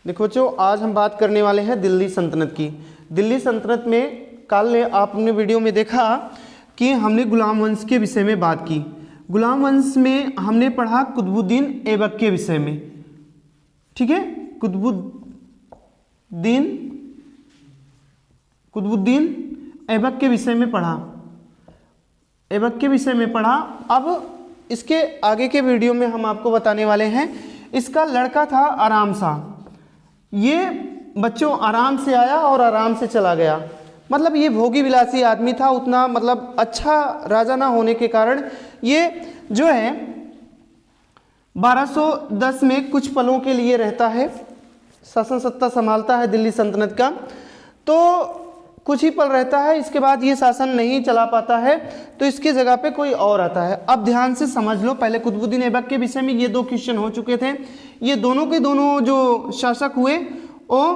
देखो बच्चों, आज हम बात करने वाले हैं दिल्ली सल्तनत की। दिल्ली सल्तनत में कल आपने वीडियो में देखा कि हमने गुलाम वंश के विषय में बात की। गुलाम वंश में हमने पढ़ा कुतुबुद्दीन ऐबक के विषय में, ठीक है। कुतुबुद्दीन ऐबक के विषय में पढ़ा, ऐबक के विषय में पढ़ा। अब इसके आगे के वीडियो में हम आपको बताने वाले हैं, इसका लड़का था आराम शाह। ये बच्चों आराम से आया और आराम से चला गया, मतलब ये भोगी विलासी आदमी था। उतना मतलब अच्छा राजा ना होने के कारण ये जो है 1210 में कुछ पलों के लिए रहता है, शासन सत्ता संभालता है दिल्ली सल्तनत का। तो कुछ ही पल रहता है, इसके बाद ये शासन नहीं चला पाता है, तो इसकी जगह पे कोई और आता है। अब ध्यान से समझ लो, पहले कुतुबुद्दीन ऐबक के विषय में ये 2 क्वेश्चन हो चुके थे। ये दोनों के दोनों जो शासक हुए वो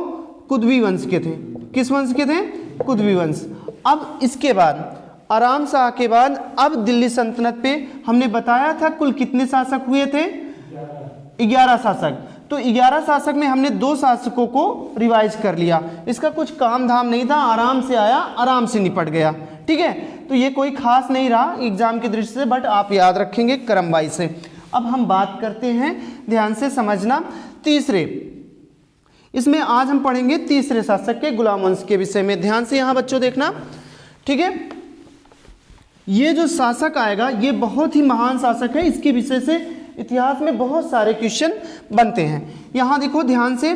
कुतुबी वंश के थे। किस वंश के थे? कुतुबी वंश। अब इसके बाद आराम शाह के बाद अब दिल्ली सल्तनत पे हमने बताया था कुल कितने शासक हुए थे? 11 शासक। तो 11 शासक में हमने 2 शासकों को रिवाइज कर लिया। इसका कुछ काम धाम नहीं था, आराम से आया, आराम से निपट गया, ठीक है। तो ये कोई खास नहीं रहा एग्जाम की दृष्टि से, बट आप याद रखेंगे क्रमवाइज से। अब हम बात करते हैं, ध्यान से समझना, तीसरे। इसमें आज हम पढ़ेंगे तीसरे शासक के गुलाम वंश के विषय में। ध्यान से यहाँ बच्चों देखना, ठीक है। ये जो शासक आएगा ये बहुत ही महान शासक है, इसके विषय से इतिहास में बहुत सारे क्वेश्चन बनते हैं। यहाँ देखो ध्यान से,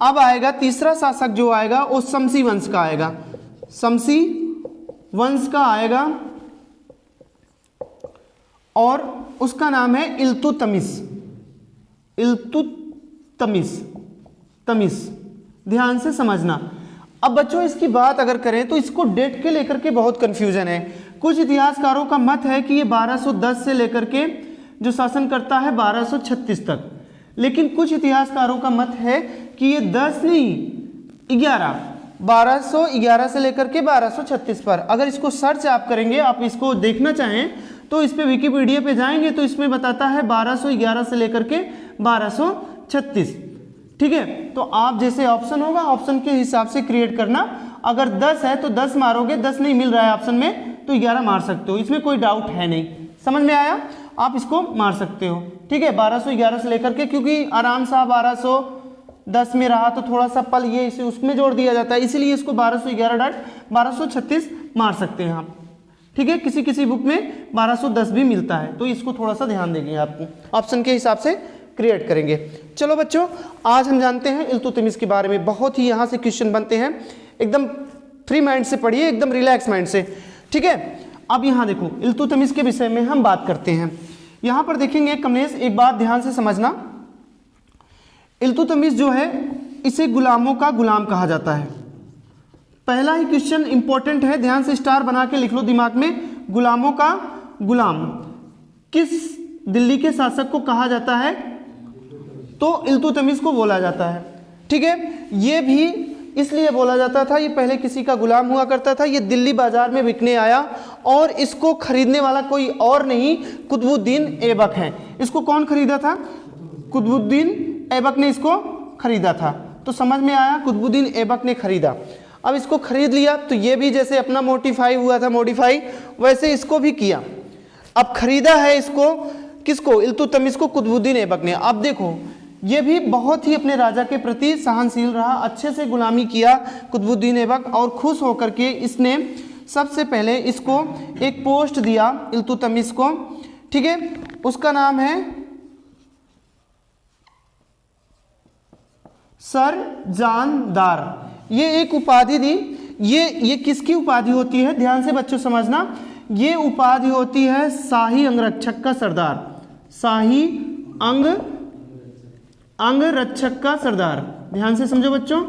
अब आएगा तीसरा शासक जो आएगा वो शमसी वंश का आएगा, शमसी वंश का आएगा और उसका नाम है इल्तुतमिश। तमिश, ध्यान से समझना। अब बच्चों इसकी बात अगर करें तो इसको डेट के लेकर के बहुत कंफ्यूजन है। कुछ इतिहासकारों का मत है कि ये 1210 से लेकर के जो शासन करता है 1236 तक, लेकिन कुछ इतिहासकारों का मत है कि ये 10 नहीं 1211 से लेकर के 1236 पर। अगर इसको सर्च आप करेंगे, आप इसको देखना चाहें तो इस पे विकिपीडिया पे जाएंगे तो इसमें बताता है 1211 से लेकर के 1236, ठीक है। तो आप जैसे ऑप्शन होगा ऑप्शन के हिसाब से क्रिएट करना। अगर 10 है तो 10 मारोगे, 10 नहीं मिल रहा है ऑप्शन में तो 11 मार सकते हो, इसमें कोई डाउट है नहीं। समझ में आया? आप इसको मार सकते हो, ठीक है। 1211 से लेकर के, क्योंकि आराम शाह 1210 में रहा तो थोड़ा सा पल ये इसे उसमें जोड़ दिया जाता है, इसीलिए इसको 1211.1236 मार सकते हैं आप, ठीक है। किसी किसी बुक में 1210 भी मिलता है, तो इसको थोड़ा सा ध्यान देंगे, आपको ऑप्शन के हिसाब से क्रिएट करेंगे। चलो बच्चों, आज हम जानते हैं इल्तुतमिश के बारे में। बहुत ही यहाँ से क्वेश्चन बनते हैं, एकदम फ्री माइंड से पढ़िए, एकदम रिलैक्स माइंड से, ठीक है। अब यहाँ देखो इल्तुतमिश के विषय में हम बात करते हैं। यहाँ पर देखेंगे कमलेश, एक बात ध्यान से समझना, इल्तुतमिश जो है इसे गुलामों का गुलाम कहा जाता है। पहला ही क्वेश्चन इंपॉर्टेंट है, ध्यान से स्टार बना के लिख लो दिमाग में। गुलामों का गुलाम किस दिल्ली के शासक को कहा जाता है? तो इल्तुतमिश को बोला जाता है, ठीक है। ये भी इसलिए बोला जाता था, ये पहले किसी का गुलाम हुआ करता था, ये दिल्ली बाजार में बिकने आया और इसको खरीदने वाला कोई और नहीं कुतुबुद्दीन ऐबक है। इसको कौन खरीदा था? कुतुबुद्दीन ऐबक ने इसको खरीदा था। तो समझ में आया, कुतुबुद्दीन ऐबक ने खरीदा। अब इसको खरीद लिया तो ये भी जैसे अपना मोडिफाई हुआ था, मोडिफाई वैसे इसको भी किया। अब खरीदा है इसको, किसको? इल्तुतमिश को कुतुबुद्दीन ऐबक ने। अब देखो ये भी बहुत ही अपने राजा के प्रति सहनशील रहा, अच्छे से गुलामी किया कुतुबुद्दीन ऐबक, और खुश होकर के इसने सबसे पहले इसको एक पोस्ट दिया इल्तुतमिश को, ठीक है। उसका नाम है सरजानदार। ये एक उपाधि दी। ये किसकी उपाधि होती है? ध्यान से बच्चों समझना, ये उपाधि होती है शाही अंगरक्षक का सरदार, शाही अंगरक्षक का सरदार। ध्यान से समझो बच्चों,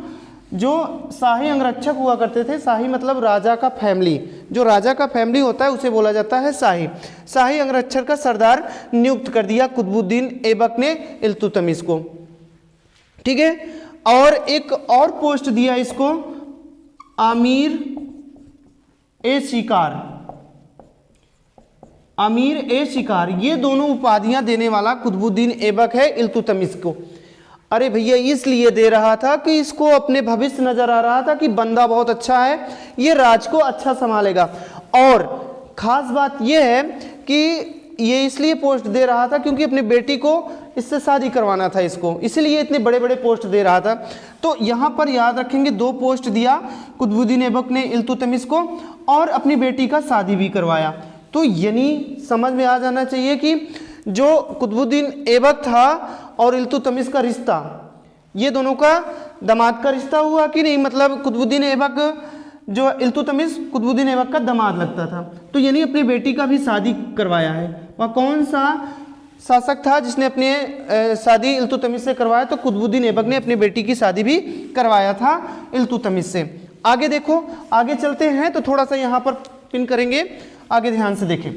जो शाही अंगरक्षक हुआ करते थे, शाही मतलब राजा का फैमिली, जो राजा का फैमिली होता है उसे बोला जाता है शाही। शाही अंगरक्षक का सरदार नियुक्त कर दिया कुतुबुद्दीन ऐबक ने इल्तुतमिश को, ठीक है। और एक और पोस्ट दिया इसको आमीर ए शिकार, अमीर ए शिकार। ये दोनों उपाधियां देने वाला कुतुबुद्दीन ऐबक है इल्तुतमिश को। अरे भैया इसलिए दे रहा था कि इसको अपने भविष्य नजर आ रहा था कि बंदा बहुत अच्छा है, ये राज को अच्छा संभालेगा। और खास बात यह है कि ये इसलिए पोस्ट दे रहा था क्योंकि अपनी बेटी को इससे शादी करवाना था इसको, इसलिए इतने बड़े बड़े पोस्ट दे रहा था। तो यहाँ पर याद रखेंगे 2 पोस्ट दिया कुतुबुद्दीन ऐबक ने इल्तुतमिश को, और अपनी बेटी का शादी भी करवाया। तो यानी समझ में आ जाना चाहिए कि जो कुतुबुद्दीन ऐबक था और इल्तुतमिश का रिश्ता, ये दोनों का दामाद का रिश्ता हुआ कि नहीं, मतलब कुतुबुद्दीन ऐबक जो इल्तुतमिश कुतुबुद्दीन ऐबक का दामाद लगता था। तो यानी अपनी बेटी का भी शादी करवाया है। वह कौन सा शासक था जिसने अपने शादी इल्तुतमिश से करवाया? तो कुतुबुद्दीन ऐबक ने अपनी बेटी की शादी भी करवाया था इल्तुतमिश से। आगे देखो, आगे चलते हैं तो थोड़ा सा यहाँ पर पिन करेंगे, आगे ध्यान से देखें।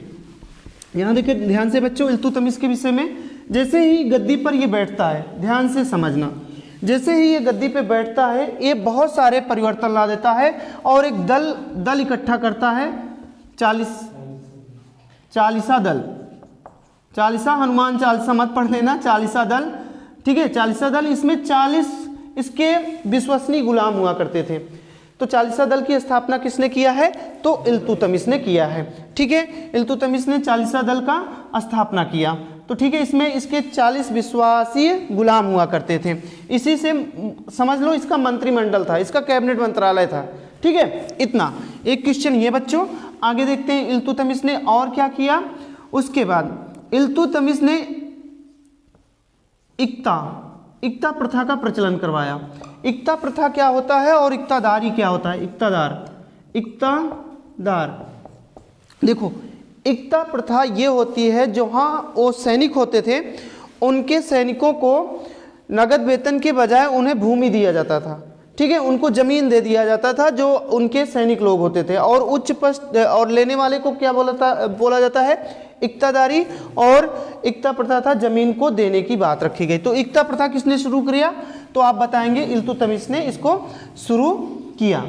यहाँ देखिए ध्यान से बच्चों, इल्तुतमिश के विषय में, जैसे ही गद्दी पर ये बैठता है, ध्यान से समझना, जैसे ही ये गद्दी पे बैठता है ये बहुत सारे परिवर्तन ला देता है और एक दल इकट्ठा करता है, 40 दल, 40 हनुमान चालीसा मत पढ़ लेना, 40 दल, ठीक है, 40 दल। इसमें 40 इसके विश्वसनीय गुलाम हुआ करते थे। तो 40 दल की स्थापना किसने किया है? तो इल्तुतमिश ने किया है, ठीक है। इल्तुतमिश ने 40 दल का स्थापना किया। तो ठीक है, इसमें इसके 40 विश्वासीय गुलाम हुआ करते थे। इसी से समझ लो इसका मंत्रिमंडल था, इसका कैबिनेट मंत्रालय था, ठीक है। इतना एक क्वेश्चन ये बच्चों। आगे देखते हैं इल्तुतमिश ने और क्या किया। उसके बाद इल्तुतमिश ने इक्ता प्रथा का प्रचलन करवाया। इक्ता प्रथा क्या होता है और इक्तादारी क्या होता है? इक्तादार देखो, इक्ता प्रथा ये होती है जहाँ वो सैनिक होते थे, उनके सैनिकों को नगद वेतन के बजाय उन्हें भूमि दिया जाता था, ठीक है, उनको जमीन दे दिया जाता था जो उनके सैनिक लोग होते थे। और उच्च पद और लेने वाले को क्या बोला जाता है? इक्तादारी। और इक्ता प्रथा था जमीन को देने की बात रखी गई। तो इक्ता प्रथा किसने शुरू किया? तो आप बताएंगे इल्तुतमिश ने इसको शुरू किया।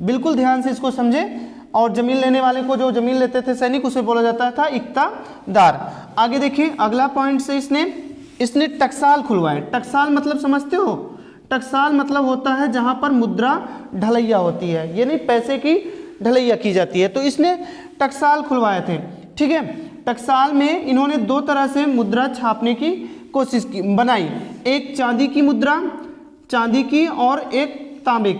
बिल्कुल ध्यान से इसको समझे। और जमीन लेने वाले को, जो जमीन लेते थे सैनिक, उसे बोला जाता था इक्तादार। आगे देखिए अगला पॉइंट से इसने टकसाल खुलवाए। टकसाल मतलब समझते हो? टकसाल मतलब होता है जहां पर मुद्रा ढलैया होती है, यानी पैसे की ढलैया की जाती है। तो इसने टकसाल खुलवाए थे, ठीक है। टकसाल में इन्होंने 2 तरह से मुद्रा छापने की कोशिश की, बनाई। एक चांदी की मुद्रा, चांदी की, और एक तांबे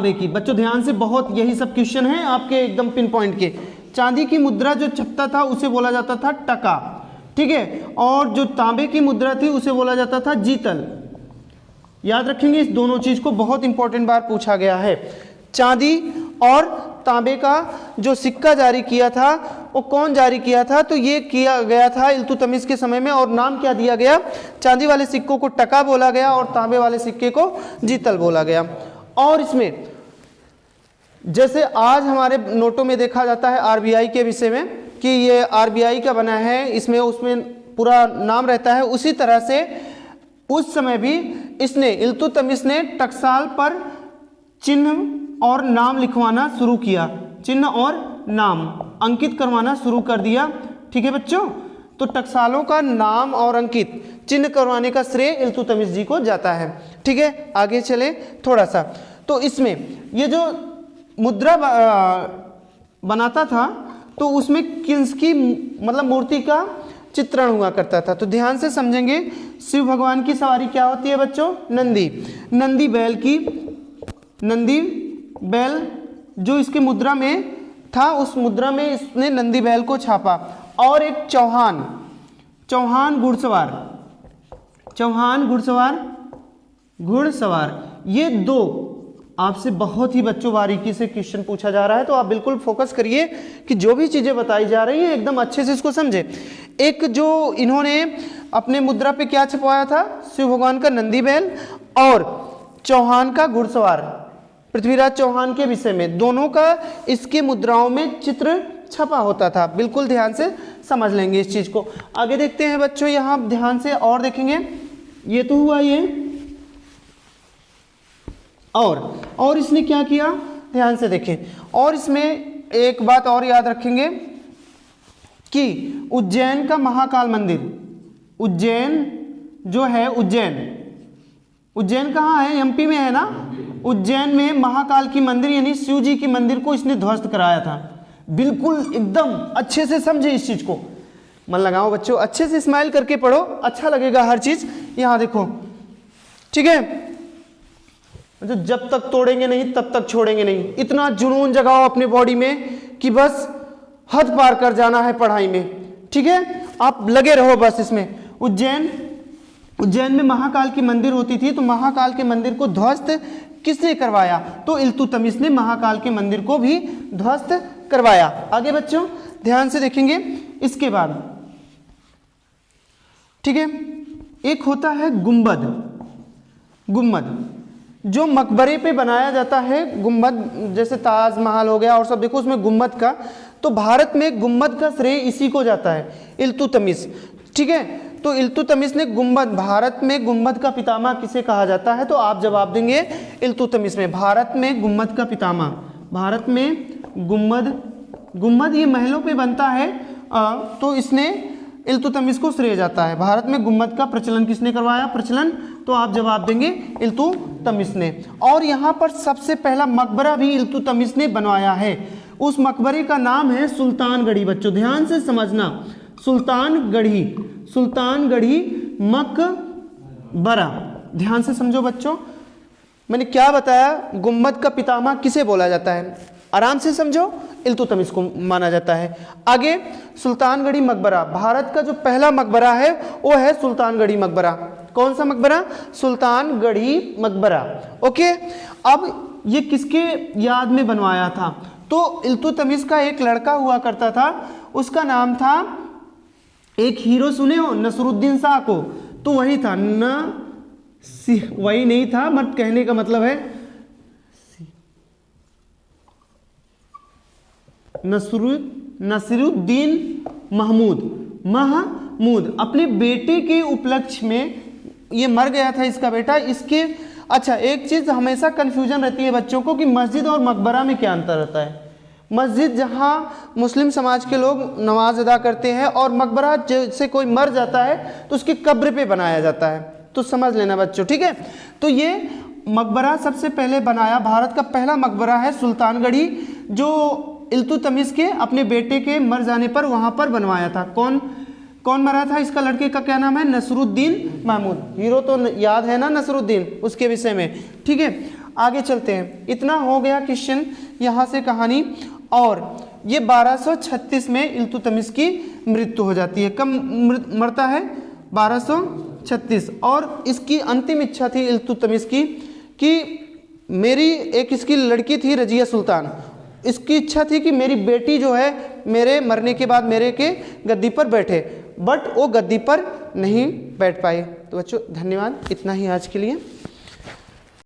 की। बच्चों ध्यान से, बहुत यही सब क्वेश्चन हैं आपके एकदम पिन पॉइंट के। चांदी की मुद्रा जो छपता था उसे बोला जाता था टका, ठीक है। और जो तांबे की मुद्रा थी उसे बोला जाता था जीतल। याद रखेंगे, इस दोनों चीज को बहुत इंपॉर्टेंट बार पूछा गया है। चांदी और तांबे का जो सिक्का जारी किया था वो कौन जारी किया था? तो ये किया गया था इल्तुतमिश के समय में। और नाम क्या दिया गया? चांदी वाले सिक्कों को टका बोला गया और तांबे वाले सिक्के को जीतल बोला गया। और इसमें जैसे आज हमारे नोटों में देखा जाता है आरबीआई के विषय में कि ये आरबीआई का बना है, इसमें उसमें पूरा नाम रहता है, उसी तरह से उस समय भी इल्तुतमिश ने टकसाल पर चिन्ह और नाम लिखवाना शुरू किया, चिन्ह और नाम अंकित करवाना शुरू कर दिया, ठीक है बच्चों। तो टकसालों का नाम और अंकित चिन्ह करवाने का श्रेय इल्तुतमिश जी को जाता है, ठीक है। आगे चले थोड़ा सा। तो इसमें ये जो मुद्रा बनाता था तो उसमें किसकी मतलब मूर्ति का चित्रण हुआ करता था। तो ध्यान से समझेंगे, शिव भगवान की सवारी क्या होती है बच्चों? नंदी बैल जो इसके मुद्रा में था, उस मुद्रा में इसने नंदी बैल को छापा। और एक चौहान घुड़सवार, ये 2 आपसे बहुत ही बच्चों बारीकी से क्वेश्चन पूछा जा रहा है। तो आप बिल्कुल फोकस करिए कि जो भी चीजें बताई जा रही हैं एकदम अच्छे से इसको समझे। एक जो इन्होंने अपने मुद्रा पे क्या छपवाया था? शिव भगवान का नंदी बैल और चौहान का घुड़सवार, पृथ्वीराज चौहान के विषय में, दोनों का इसके मुद्राओं में चित्र छपा होता था। बिल्कुल ध्यान से समझ लेंगे इस चीज को। आगे देखते हैं बच्चों, यहाँ ध्यान से और देखेंगे। ये तो हुआ ये, और इसने क्या किया? ध्यान से देखें। और इसमें एक बात और याद रखेंगे कि उज्जैन का महाकाल मंदिर, उज्जैन जो है उज्जैन, उज्जैन कहाँ है, एमपी में है ना, उज्जैन में महाकाल की मंदिर यानी शिव जी की मंदिर को इसने ध्वस्त कराया था। बिल्कुल एकदम अच्छे से समझे इस चीज को, मन लगाओ बच्चों, अच्छे से स्माइल करके पढ़ो, अच्छा लगेगा हर चीज। यहाँ देखो, ठीक है, जो जब तक तोड़ेंगे नहीं तब तक छोड़ेंगे नहीं, इतना जुनून जगाओ अपने बॉडी में कि बस हद पार कर जाना है पढ़ाई में, ठीक है, आप लगे रहो बस इसमें। उज्जैन में महाकाल की मंदिर होती थी, तो महाकाल के मंदिर को ध्वस्त किसने करवाया, तो इल्तुतमिश ने महाकाल के मंदिर को भी ध्वस्त करवाया। आगे बच्चों ध्यान से देखेंगे इसके बाद, ठीक है, एक होता है गुंबद, गुंबद जो मकबरे पे बनाया जाता है, गुंबद जैसे ताजमहल हो गया और सब, देखो उसमें गुंबद का, तो भारत में गुंबद का श्रेय इसी को जाता है, इल्तुतमिश, ठीक है। तो इल्तुतमिश ने गुंबद, भारत में गुंबद का पितामह किसे कहा जाता है, तो आप जवाब देंगे इल्तुतमिश में। भारत में गुंबद का पितामह, भारत में गुंबद ये महलों पे बनता है, तो इसने इल्तुतमिश को श्रेय जाता है। भारत में गुंबद का प्रचलन किसने करवाया, प्रचलन, तो आप जवाब देंगे इल्तुतमिश ने। और यहाँ पर सबसे पहला मकबरा भी इल्तुतमिश ने बनवाया है, उस मकबरे का नाम है सुल्तानगढ़ी। बच्चों ध्यान से समझना, सुल्तानगढ़ी, सुल्तानगढ़ी मकबरा, ध्यान से समझो बच्चों, मैंने क्या बताया, गुंबद का पितामह किसे बोला जाता है, आराम से समझो, इल्तुतमिश को माना जाता है। आगे सुल्तानगढ़ी मकबरा, भारत का जो पहला मकबरा है वो है सुल्तानगढ़ी मकबरा। कौन सा मकबरा, सुल्तानगढ़ी मकबरा, ओके। अब ये किसके याद में बनवाया था, तो इल्तुतमिश का एक लड़का हुआ करता था, उसका नाम था, एक हीरो सुने हो नसरुद्दीन शाह को, तो वही था, वही नहीं था, बट कहने का मतलब है नसीरुद्दीन महमूद अपने बेटे के उपलक्ष्य में, ये मर गया था इसका बेटा, इसके, अच्छा एक चीज हमेशा कंफ्यूजन रहती है बच्चों को कि मस्जिद और मकबरा में क्या अंतर रहता है। मस्जिद जहाँ मुस्लिम समाज के लोग नमाज अदा करते हैं, और मकबरा जैसे कोई मर जाता है तो उसकी कब्र पे बनाया जाता है, तो समझ लेना बच्चों, ठीक है। तो ये मकबरा सबसे पहले बनाया, भारत का पहला मकबरा है सुल्तानगढ़ी, जो इल्तुतमिश के अपने बेटे के मर जाने पर वहां पर बनवाया था। कौन मरा था, इसका लड़के का क्या नाम है, नसरुद्दीन महमूद, हीरो तो याद है ना नसरुद्दीन, उसके विषय में, ठीक है। आगे चलते हैं, इतना हो गया क्वेश्चन यहाँ से कहानी। और ये 1236 में इल्तुतमिश की मृत्यु हो जाती है। कब मरता है, 1236। और इसकी अंतिम इच्छा थी इल्तुतमिश की कि मेरी एक इसकी लड़की थी रजिया सुल्तान, इसकी इच्छा थी कि मेरी बेटी जो है मेरे मरने के बाद मेरे के गद्दी पर बैठे, बट वो गद्दी पर नहीं बैठ पाए। तो बच्चों धन्यवाद, इतना ही आज के लिए।